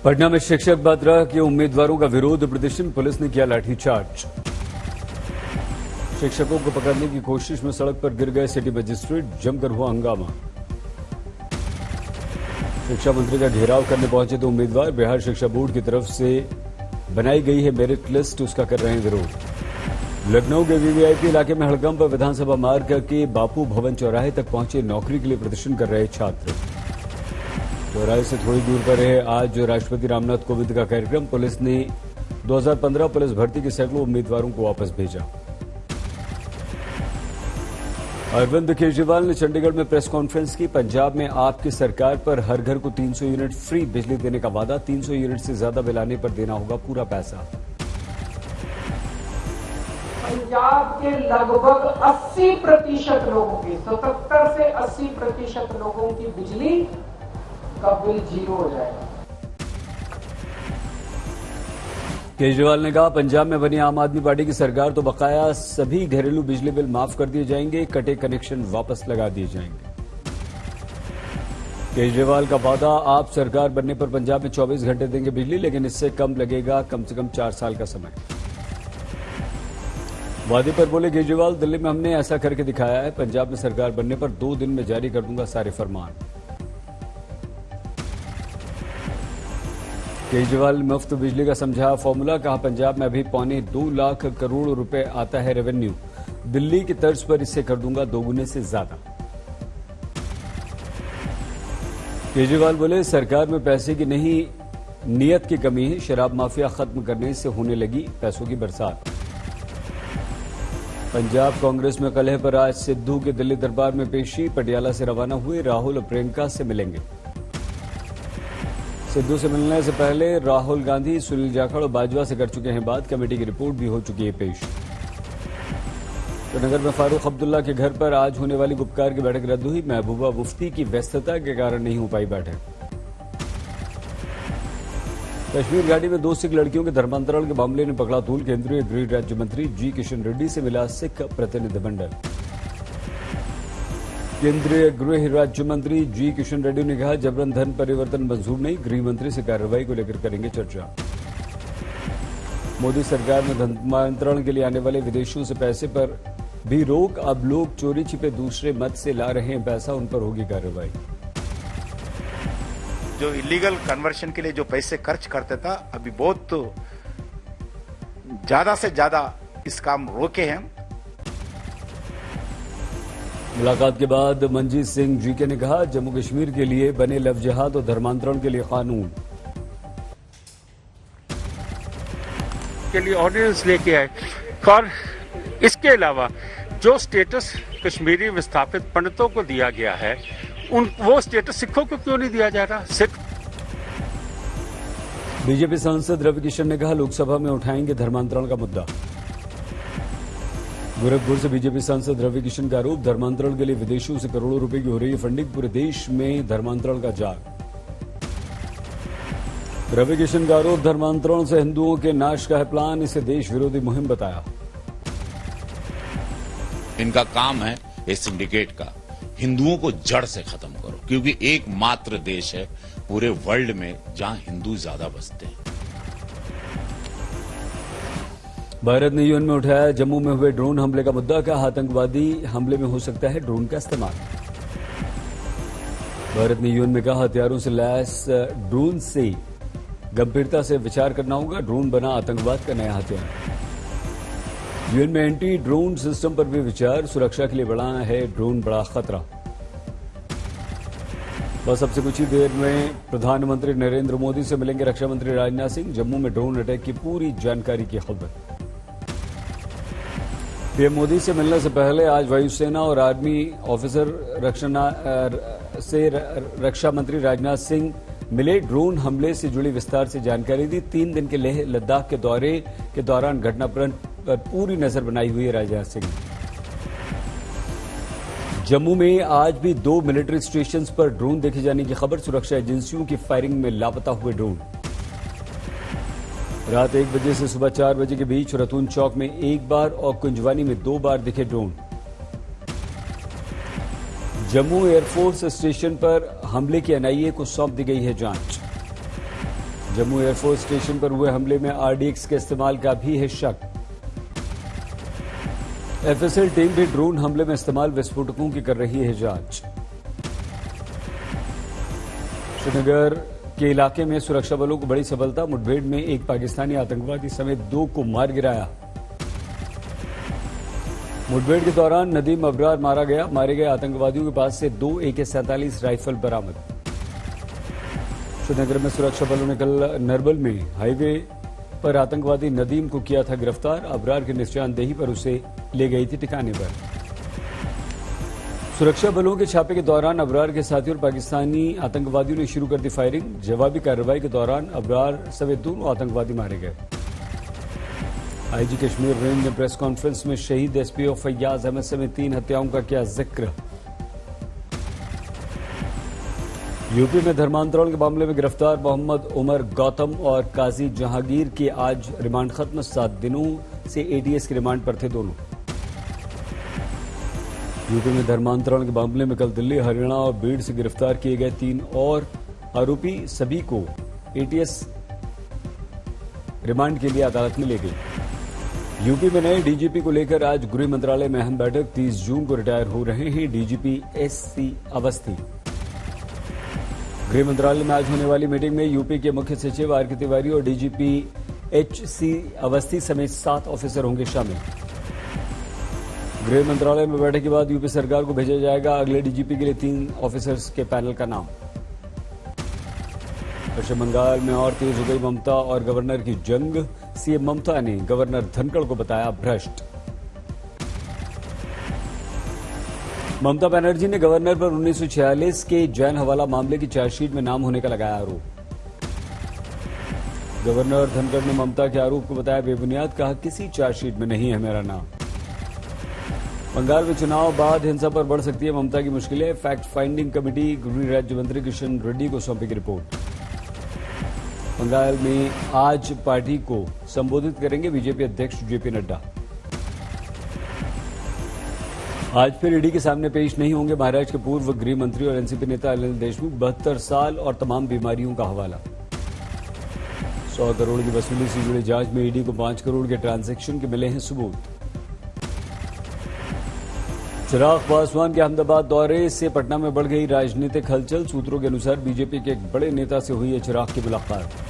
पटना में शिक्षक बादराह के उम्मीदवारों का विरोध प्रदर्शन, पुलिस ने किया लाठीचार्ज। शिक्षकों को पकड़ने की कोशिश में सड़क पर गिर गए सिटी मजिस्ट्रेट, जमकर हुआ हंगामा। शिक्षा मंत्री का घेराव करने पहुंचे तो उम्मीदवार, बिहार शिक्षा बोर्ड की तरफ से बनाई गई है मेरिट लिस्ट, उसका कर रहे हैं विरोध। लखनऊ के वीवीआईपी इलाके में हड़कंप, विधानसभा मार्ग के बापू भवन चौराहे तक पहुंचे नौकरी के लिए प्रदर्शन कर रहे छात्र। चौराहे से थोड़ी दूर पर है आज राष्ट्रपति रामनाथ कोविंद का कार्यक्रम। पुलिस ने 2015 पुलिस भर्ती के सैकड़ों उम्मीदवारों को वापस भेजा। अरविंद केजरीवाल ने चंडीगढ़ में प्रेस कॉन्फ्रेंस की। पंजाब में आपकी सरकार पर हर घर को 300 यूनिट फ्री बिजली देने का वादा, 300 यूनिट से ज्यादा बिल आने पर देना होगा पूरा पैसा। पंजाब के लगभग 80% लोगों की, 77 से 80% लोगों की बिजली का बिल जीरो हो जाएगा। केजरीवाल ने कहा, पंजाब में बनी आम आदमी पार्टी की सरकार तो बकाया सभी घरेलू बिजली बिल माफ कर दिए जाएंगे, कटे कनेक्शन वापस लगा दिए जाएंगे। केजरीवाल का वादा, आप सरकार बनने पर पंजाब में 24 घंटे देंगे बिजली, लेकिन इससे कम लगेगा, कम से कम 4 साल का समय। वादे पर बोले केजरीवाल, दिल्ली में हमने ऐसा करके दिखाया है, पंजाब में सरकार बनने पर 2 दिन में जारी कर दूंगा सारे फरमान। केजरीवाल मुफ्त बिजली का समझाया फॉर्मूला, कहा पंजाब में अभी 2.25 लाख करोड़ रुपए आता है रेवेन्यू, दिल्ली की तर्ज पर इससे कर दूंगा 2 गुने से ज्यादा। केजरीवाल बोले, सरकार में पैसे की नहीं नियत की कमी है, शराब माफिया खत्म करने से होने लगी पैसों की बरसात। पंजाब कांग्रेस में कलह पर आज सिद्धू के दिल्ली दरबार में पेशी, पटियाला से रवाना हुए, राहुल और प्रियंका से मिलेंगे। सिद्धू से मिलने से पहले राहुल गांधी, सुनील जाखड़ और बाजवा से कर चुके हैं बात, कमेटी की रिपोर्ट भी हो चुकी है पेश। तो नगर में फारूक अब्दुल्ला के घर पर आज होने वाली गुपकार की बैठक रद्द हुई, महबूबा मुफ्ती की व्यस्तता के कारण नहीं हो पाई बैठक। कश्मीर घाटी में 2 सिख लड़कियों के धर्मांतरण के मामले ने पकड़ा तूल, केंद्रीय गृह राज्य मंत्री जी किशन रेड्डी से मिला सिख प्रतिनिधिमंडल। केंद्रीय गृह राज्य मंत्री जी किशन रेड्डी ने कहा, जबरन धन परिवर्तन मंजूर नहीं, गृह मंत्री से कार्रवाई को लेकर करेंगे चर्चा। मोदी सरकार में धर्मांतरण के लिए आने वाले विदेशियों से पैसे पर भी रोक, अब लोग चोरी छिपे दूसरे मत से ला रहे हैं पैसा, उन पर होगी कार्रवाई। जो इलीगल कन्वर्शन के लिए जो पैसे खर्च करते था, अभी बहुत ज्यादा से ज्यादा इस काम रोके हैं। मुलाकात के बाद मनजीत सिंह जीके ने कहा, जम्मू कश्मीर के लिए बने लव जिहाद और धर्मांतरण के लिए कानून के लिए ऑर्डिनेंस लेके आए, और इसके अलावा जो स्टेटस कश्मीरी विस्थापित पंडितों को दिया गया है, वो स्टेटस सिखों को क्यों नहीं दिया जा रहा? सिख बीजेपी सांसद रवि किशन ने कहा, लोकसभा में उठाएंगे धर्मांतरण का मुद्दा। गोरखपुर से बीजेपी सांसद रवि किशन का आरोप, धर्मांतरण के लिए विदेशों से करोड़ों रुपए की हो रही है फंडिंग, पूरे देश में धर्मांतरण का जाल। रवि किशन का आरोप, धर्मांतरण से हिंदुओं के नाश का है प्लान, इसे देश विरोधी मुहिम बताया। इनका काम है इस सिंडिकेट का, हिंदुओं को जड़ से खत्म करो, क्योंकि एकमात्र देश है पूरे वर्ल्ड में जहां हिंदू ज्यादा बसते हैं। भारत ने यूएन में उठाया जम्मू में हुए ड्रोन हमले का मुद्दा, का आतंकवादी हमले में हो सकता है ड्रोन का इस्तेमाल। भारत ने यूएन में कहा, हथियारों से लैस ड्रोन से गंभीरता से विचार करना होगा, ड्रोन बना आतंकवाद का नया हथियार। यूएन में एंटी ड्रोन सिस्टम पर भी विचार, सुरक्षा के लिए बड़ा है ड्रोन बड़ा खतरा। बस अब से कुछ ही देर में प्रधानमंत्री नरेंद्र मोदी से मिलेंगे रक्षा मंत्री राजनाथ सिंह, जम्मू में ड्रोन अटैक की पूरी जानकारी की खबर। पीएम मोदी से मिलने से पहले आज वायुसेना और आर्मी ऑफिसर रक्षा मंत्री राजनाथ सिंह मिले, ड्रोन हमले से जुड़ी विस्तार से जानकारी दी। 3 दिन के लेह लद्दाख के दौरे के दौरान घटना पर पूरी नजर बनाई हुई है राजनाथ सिंह। जम्मू में आज भी 2 मिलिट्री स्टेशन पर ड्रोन देखे जाने की खबर, सुरक्षा एजेंसियों की फायरिंग में लापता हुए ड्रोन। रात 1 बजे से सुबह 4 बजे के बीच रतून चौक में 1 बार और कुंजवानी में 2 बार दिखे ड्रोन। जम्मू एयरफोर्स स्टेशन पर हमले की एनआईए को सौंप दी गई है जांच। जम्मू एयरफोर्स स्टेशन पर हुए हमले में आरडीएक्स के इस्तेमाल का भी है शक। एफएसएल टीम भी ड्रोन हमले में इस्तेमाल विस्फोटकों की कर रही है जांच। श्रीनगर के इलाके में सुरक्षा बलों को बड़ी सफलता, मुठभेड़ में एक पाकिस्तानी आतंकवादी समेत 2 को मार गिराया। मुठभेड़ के दौरान नदीम अबरार मारा गया। मारे गए आतंकवादियों के पास से 2 AK-47 राइफल बरामद। श्रीनगर में सुरक्षा बलों ने कल नरबल में हाईवे पर आतंकवादी नदीम को किया था गिरफ्तार। अबरार की निशानदेही पर उसे ले गई थी ठिकाने पर। सुरक्षा बलों के छापे के दौरान अबरार के साथियों और पाकिस्तानी आतंकवादियों ने शुरू कर दी फायरिंग। जवाबी कार्रवाई के दौरान अबरार समेत 2 आतंकवादी मारे गए। आईजी कश्मीर रेंज ने प्रेस कॉन्फ्रेंस में शहीद एसपीओ फैयाज अहमद समेत 3 हत्याओं का किया जिक्र। यूपी में धर्मांतरण के मामले में गिरफ्तार मोहम्मद उमर गौतम और काजी जहांगीर के आज रिमांड खत्म। 7 दिनों से एटीएस के रिमांड पर थे दोनों। यूपी में धर्मांतरण के मामले में कल दिल्ली, हरियाणा और बीड़ से गिरफ्तार किए गए 3 और आरोपी, सभी को एटीएस रिमांड के लिए अदालत में ले गई। यूपी में नए डीजीपी को लेकर आज गृह मंत्रालय में अहम बैठक। 30 जून को रिटायर हो रहे हैं डीजीपी एससी अवस्थी। गृह मंत्रालय में आज होने वाली मीटिंग में यूपी के मुख्य सचिव आर के तिवारी और डीजीपी एचसी अवस्थी समेत 7 ऑफिसर होंगे शामिल। गृह मंत्रालय में बैठक के बाद यूपी सरकार को भेजा जाएगा अगले डीजीपी के लिए 3 ऑफिसर्स के पैनल का नाम। पश्चिम बंगाल में और तेज हो गई ममता और गवर्नर की जंग। सीएम ममता ने गवर्नर धनखड़ को बताया भ्रष्ट। ममता बनर्जी ने गवर्नर पर 1946 के जैन हवाला मामले की चार्जशीट में नाम होने का लगाया आरोप। गवर्नर धनखड़ ने ममता के आरोप को बताया बेबुनियाद। कहा किसी चार्जशीट में नहीं है मेरा नाम। बंगाल में चुनाव बाद हिंसा पर बढ़ सकती है ममता की मुश्किलें। फैक्ट फाइंडिंग कमेटी गृह राज्य मंत्री किशन रेड्डी को सौंपेगी रिपोर्ट। बंगाल में आज पार्टी को संबोधित करेंगे बीजेपी अध्यक्ष जेपी नड्डा। आज फिर ईडी के सामने पेश नहीं होंगे महाराष्ट्र के पूर्व गृह मंत्री और एनसीपी नेता अनिल देशमुख। 72 साल और तमाम बीमारियों का हवाला। 100 करोड़ की वसूली से जुड़ी जांच में ईडी को 5 करोड़ के ट्रांजैक्शन के मिले हैं सबूत। चिराग पासवान के अहमदाबाद दौरे से पटना में बढ़ गई राजनीतिक हलचल। सूत्रों के अनुसार बीजेपी के एक बड़े नेता से हुई है चिराग की मुलाकात।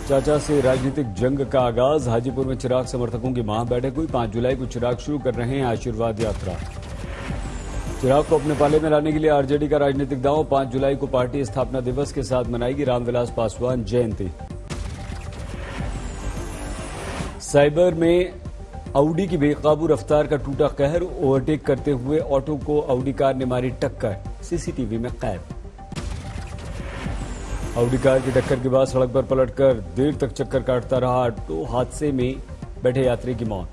चाचा से राजनीतिक जंग का आगाज। हाजीपुर में चिराग समर्थकों की महाबैठक हुई। 5 जुलाई को चिराग शुरू कर रहे हैं आशीर्वाद यात्रा। चिराग को अपने पाले में लाने के लिए आरजेडी का राजनीतिक दांव। 5 जुलाई को पार्टी स्थापना दिवस के साथ मनाएगी रामविलास पासवान जयंती। साइबर में ऑडी की बेकाबू रफ्तार का टूटा कहर। ओवरटेक करते हुए ऑटो को ऑडी कार ने मारी टक्कर। सीसीटीवी में कैद। ऑडी कार की टक्कर के बाद सड़क पर पलटकर देर तक चक्कर काटता रहा ऑटो। हादसे में बैठे यात्री की मौत।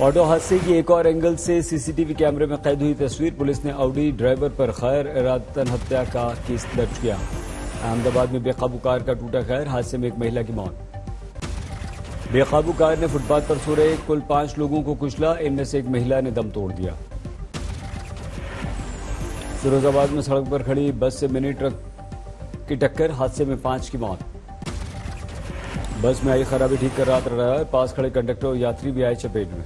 ऑटो हादसे की एक और एंगल से सीसीटीवी कैमरे में कैद हुई तस्वीर। पुलिस ने ऑडी ड्राइवर पर गैर इरादतन हत्या का केस दर्ज किया। अहमदाबाद में बेकाबू कार का टूटा कहर। हादसे में एक महिला की मौत। बेकाबू कार ने फुटपाथ पर सो रहे कुल 5 लोगों को कुचला। इनमें से एक महिला ने दम तोड़ दिया। फिरोजाबाद में सड़क पर खड़ी बस से मिनी ट्रक की टक्कर। हादसे में 5 की मौत। बस में आई खराबी ठीक कर रहा है। पास खड़े कंडक्टर और यात्री भी आए चपेट में।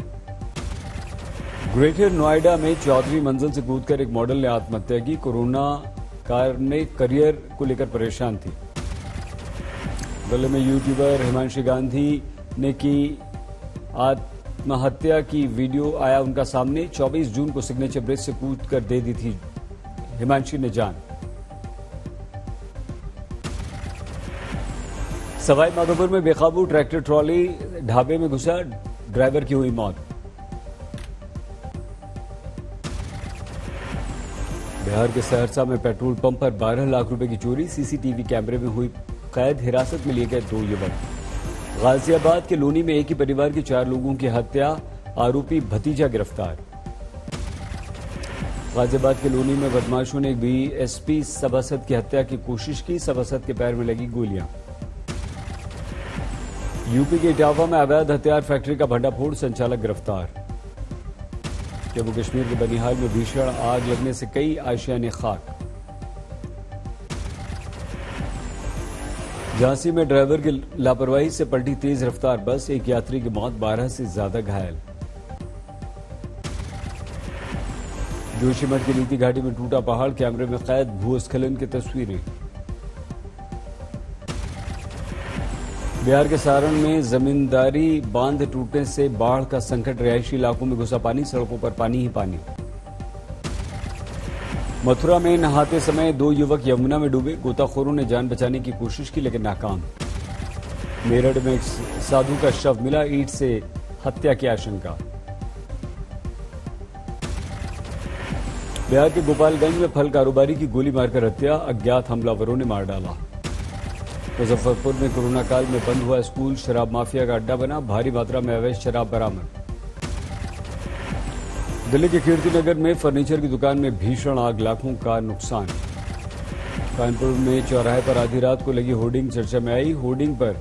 ग्रेटर नोएडा में 14वीं मंजिल से कूदकर एक मॉडल ने आत्महत्या की। कोरोना कारणे करियर को लेकर परेशान थी। दिल्ली में यूट्यूबर हिमांशी गांधी ने की आत्महत्या की वीडियो आया उनका सामने। 24 जून को सिग्नेचर ब्रिज से कूदकर दे दी थी हिमांशी ने जान। सवाई माधोपुर में बेकाबू ट्रैक्टर ट्रॉली ढाबे में घुसा। ड्राइवर की हुई मौत। बिहार के सहरसा में पेट्रोल पंप पर 12 लाख रुपए की चोरी। सीसीटीवी कैमरे में हुई कैद। हिरासत में लिए गए 2 युवक। गाजियाबाद के लोनी में एक ही परिवार के 4 लोगों की हत्या। आरोपी भतीजा गिरफ्तार। गाजियाबाद के लोनी में बदमाशों ने एक बीएसपी सभासद की हत्या की कोशिश की। सभासद के पैर में लगी गोलियां। यूपी के इटावा में अवैध हथियार फैक्ट्री का भंडाफोड़। संचालक गिरफ्तार। जम्मू कश्मीर के बनिहाल में भीषण आग लगने से कई आशियाने खाक। झांसी में ड्राइवर की लापरवाही से पलटी तेज रफ्तार बस, एक यात्री की मौत, 12 से ज्यादा घायल। जोशीमठ की नीति घाटी में टूटा पहाड़, कैमरे में कैद भूस्खलन की तस्वीरें। बिहार के सारण में जमींदारी बांध टूटने से बाढ़ का संकट, रिहायशी इलाकों में घुसा पानी, सड़कों पर पानी ही पानी। मथुरा में नहाते समय 2 युवक यमुना में डूबे, गोताखोरों ने जान बचाने की कोशिश की लेकिन नाकाम। मेरठ में एक साधु का शव मिला, ईंट से हत्या की आशंका। बिहार के गोपालगंज में फल कारोबारी की गोली मारकर हत्या, अज्ञात हमलावरों ने मार डाला। मुजफ्फरपुर में कोरोना काल में बंद हुआ स्कूल, शराब माफिया का अड्डा बना, भारी मात्रा में अवैध शराब बरामद। दिल्ली के कीर्तिनगर में फर्नीचर की दुकान में भीषण आग, लाखों का नुकसान। कानपुर में चौराहे पर आधी रात को लगी होर्डिंग चर्चा में आई, होर्डिंग पर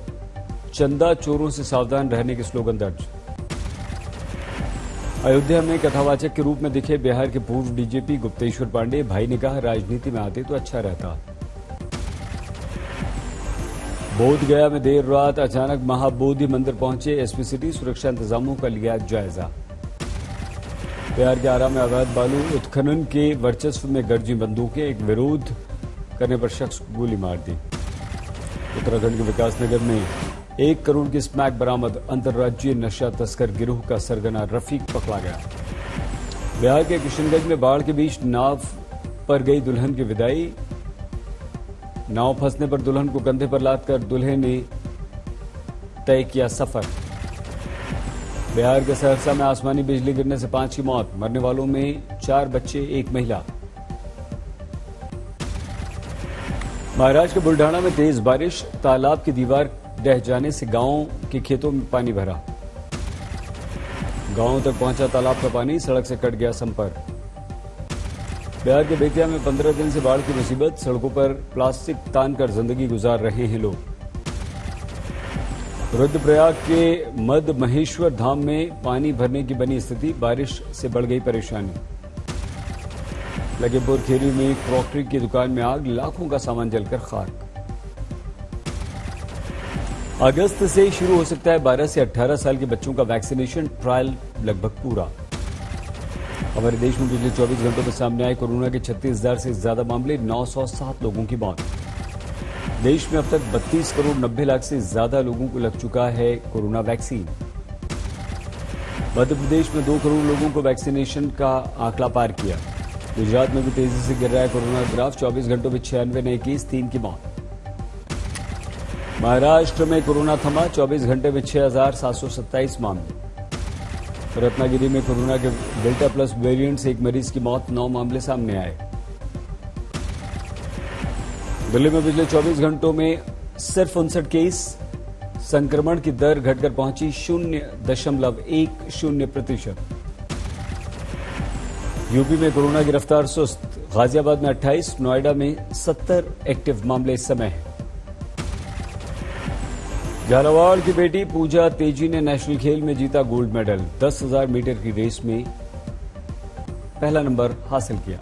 चंदा चोरों से सावधान रहने के स्लोगन दर्ज। अयोध्या में कथावाचक के रूप में दिखे बिहार के पूर्व डीजीपी गुप्तेश्वर पांडे, भाई ने कहा राजनीति में आते तो अच्छा रहता। बोधगया में देर रात अचानक महाबोधि मंदिर पहुंचे एसपी सिटी, सुरक्षा इंतजामों का लिया जायजा। बिहार के आरा में अवैध बालू उत्खनन के वर्चस्व में गरजी बंदूकें, एक विरोध करने पर शख्स को गोली मार दी। उत्तराखंड के विकासनगर में 1 करोड़ की स्मैक बरामद, अंतर्राज्यीय नशा तस्कर गिरोह का सरगना रफीक पकड़ा गया। बिहार के किशनगंज में बाढ़ के बीच नाव पर गई दुल्हन की विदाई, नाव फंसने पर दुल्हन को कंधे पर लादकर दूल्हे ने तय किया सफर। बिहार के सहरसा में आसमानी बिजली गिरने से 5 की मौत, मरने वालों में 4 बच्चे, 1 महिला। महाराष्ट्र के बुल्ढाना में तेज बारिश, तालाब की दीवार ढह जाने से गांव के खेतों में पानी भरा। गांव तक पहुंचा तालाब का पानी, सड़क से कट गया संपर्क। बिहार के बेतिया में 15 दिन से बाढ़ की मुसीबत, सड़कों पर प्लास्टिक तानकर जिंदगी गुजार रहे हैं लोग। रुद्रप्रयाग के मद महेश्वर धाम में पानी भरने की बनी स्थिति, बारिश से बढ़ गई परेशानी। लखीमपुर खीरी में क्रॉकरी की दुकान में आग, लाखों का सामान जलकर खाक। अगस्त से शुरू हो सकता है 12 से 18 साल के बच्चों का वैक्सीनेशन ट्रायल, लगभग पूरा। हमारे देश में पिछले 24 घंटों में सामने आए कोरोना के 36,000 से ज्यादा मामले, 907 लोगों की मौत। देश में अब तक 32 करोड़ 90 लाख से ज्यादा लोगों को लग चुका है कोरोना वैक्सीन। मध्य प्रदेश में 2 करोड़ लोगों को वैक्सीनेशन का आंकड़ा पार किया। गुजरात में भी तेजी से गिर रहा है कोरोना ग्राफ, 24 घंटों में 96 नए केस, 3 की मौत। महाराष्ट्र में कोरोना थमा, 24 घंटे में 6,727 मामले। रत्नागिरी में कोरोना के डेल्टा प्लस वेरिएंट से 1 मरीज की मौत, 9 मामले सामने आए। दिल्ली में पिछले 24 घंटों में सिर्फ 59 केस, संक्रमण की दर घटकर पहुंची 0.10%। यूपी में कोरोना की रफ्तार सुस्त, गाजियाबाद में 28, नोएडा में 70 एक्टिव मामले इस समय हैं। झालावाड़ की बेटी पूजा तेजी ने नेशनल खेल में जीता गोल्ड मेडल, 10,000 मीटर की रेस में पहला नंबर हासिल किया।